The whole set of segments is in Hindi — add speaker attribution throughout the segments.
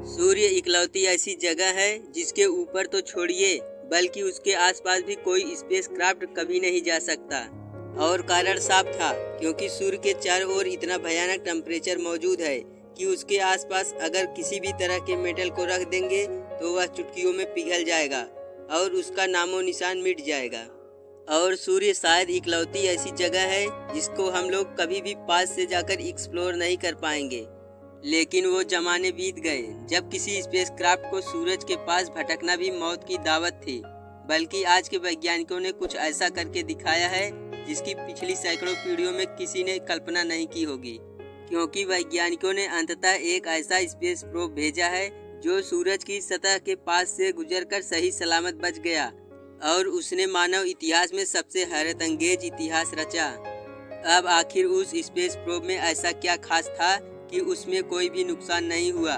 Speaker 1: सूर्य इकलौती ऐसी जगह है जिसके ऊपर तो छोड़िए बल्कि उसके आसपास भी कोई स्पेसक्राफ्ट कभी नहीं जा सकता। और कारण साफ था, क्योंकि सूर्य के चारों ओर इतना भयानक टेम्परेचर मौजूद है कि उसके आसपास अगर किसी भी तरह के मेटल को रख देंगे तो वह चुटकियों में पिघल जाएगा और उसका नामो निशान मिट जाएगा। और सूर्य शायद इकलौती ऐसी जगह है जिसको हम लोग कभी भी पास से जाकर एक्सप्लोर नहीं कर पाएंगे। लेकिन वो जमाने बीत गए जब किसी स्पेसक्राफ्ट को सूरज के पास भटकना भी मौत की दावत थी। बल्कि आज के वैज्ञानिकों ने कुछ ऐसा करके दिखाया है जिसकी पिछली सैकड़ों पीढ़ियों में किसी ने कल्पना नहीं की होगी। क्योंकि वैज्ञानिकों ने अंततः एक ऐसा स्पेस प्रोब भेजा है जो सूरज की सतह के पास से गुजरकर सही सलामत बच गया और उसने मानव इतिहास में सबसे हैरतअंगेज इतिहास रचा। अब आखिर उस स्पेस प्रोब में ऐसा क्या खास था कि उसमें कोई भी नुकसान नहीं हुआ,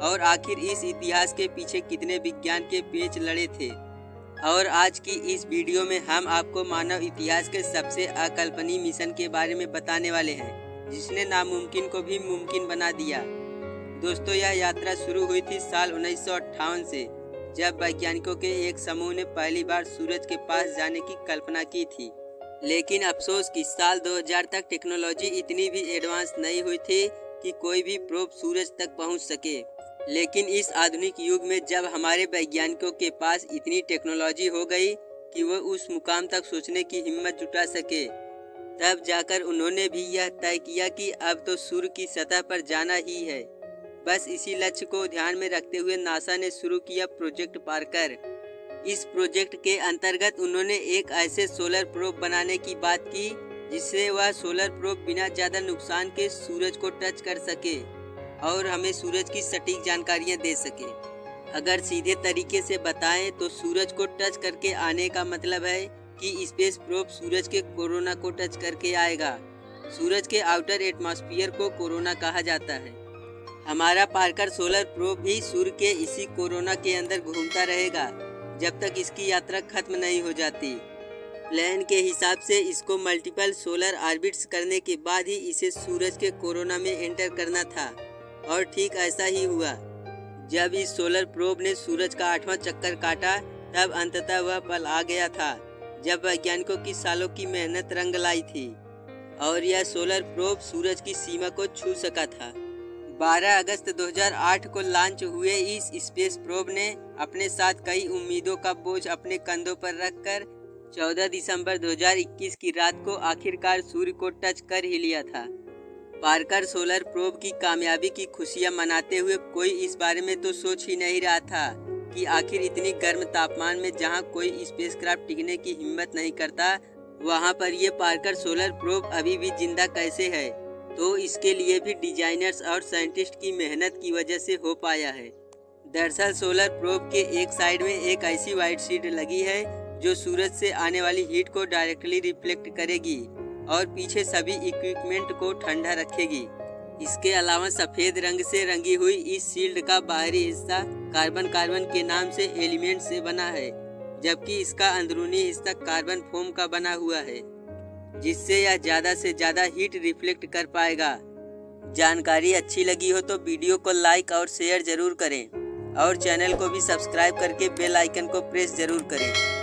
Speaker 1: और आखिर इस इतिहास के पीछे कितने विज्ञान के पेच लड़े थे। और आज की इस वीडियो में हम आपको मानव इतिहास के सबसे अकल्पनीय मिशन के बारे में बताने वाले हैं जिसने नामुमकिन को भी मुमकिन बना दिया। दोस्तों, यह यात्रा शुरू हुई थी साल 1958 से, जब वैज्ञानिकों के एक समूह ने पहली बार सूरज के पास जाने की कल्पना की थी। लेकिन अफसोस कि साल 2000 तक टेक्नोलॉजी इतनी भी एडवांस नहीं हुई थी कि कोई भी प्रोब सूरज तक पहुंच सके। लेकिन इस आधुनिक युग में जब हमारे वैज्ञानिकों के पास इतनी टेक्नोलॉजी हो गई कि वो उस मुकाम तक सोचने की हिम्मत जुटा सके, तब जाकर उन्होंने भी यह तय किया कि अब तो सूर्य की सतह पर जाना ही है। बस इसी लक्ष्य को ध्यान में रखते हुए नासा ने शुरू किया प्रोजेक्ट पार्कर। इस प्रोजेक्ट के अंतर्गत उन्होंने एक ऐसे सोलर प्रोब बनाने की बात की जिससे वह सोलर प्रोब बिना ज़्यादा नुकसान के सूरज को टच कर सके और हमें सूरज की सटीक जानकारियाँ दे सके। अगर सीधे तरीके से बताएं तो सूरज को टच करके आने का मतलब है कि स्पेस प्रोब सूरज के कोरोना को टच करके आएगा। सूरज के आउटर एटमॉस्फेयर को कोरोना कहा जाता है। हमारा पार्कर सोलर प्रोब भी सूर्य के इसी कोरोना के अंदर घूमता रहेगा जब तक इसकी यात्रा खत्म नहीं हो जाती। प्लान के हिसाब से इसको मल्टीपल सोलर ऑर्बिट्स करने के बाद ही इसे सूरज के कोरोना में एंटर करना था, और ठीक ऐसा ही हुआ। जब इस सोलर प्रोब ने सूरज का 8वां चक्कर काटा तब अंततः वह पल आ गया था जब वैज्ञानिकों की सालों की मेहनत रंग लाई थी और यह सोलर प्रोब सूरज की सीमा को छू सका था। 12 अगस्त 2008 को लॉन्च हुए इस स्पेस प्रोब ने अपने साथ कई उम्मीदों का बोझ अपने कंधों पर रखकर 14 दिसंबर 2021 की रात को आखिरकार सूर्य को टच कर ही लिया था। पार्कर सोलर प्रोब की कामयाबी की खुशियां मनाते हुए कोई इस बारे में तो सोच ही नहीं रहा था कि आखिर इतनी गर्म तापमान में जहां कोई स्पेसक्राफ्ट टिकने की हिम्मत नहीं करता, वहां पर ये पार्कर सोलर प्रोब अभी भी जिंदा कैसे है। तो इसके लिए भी डिजाइनर्स और साइंटिस्ट की मेहनत की वजह से हो पाया है। दरअसल सोलर प्रोब के एक साइड में एक ऐसी वाइट शीट लगी है जो सूरज से आने वाली हीट को डायरेक्टली रिफ्लेक्ट करेगी और पीछे सभी इक्विपमेंट को ठंडा रखेगी। इसके अलावा सफ़ेद रंग से रंगी हुई इस शील्ड का बाहरी हिस्सा कार्बन के नाम से एलिमेंट से बना है, जबकि इसका अंदरूनी हिस्सा कार्बन फोम का बना हुआ है, जिससे यह ज़्यादा से ज़्यादा हीट रिफ्लेक्ट कर पाएगा। जानकारी अच्छी लगी हो तो वीडियो को लाइक और शेयर ज़रूर करें और चैनल को भी सब्सक्राइब करके बेल आइकन को प्रेस ज़रूर करें।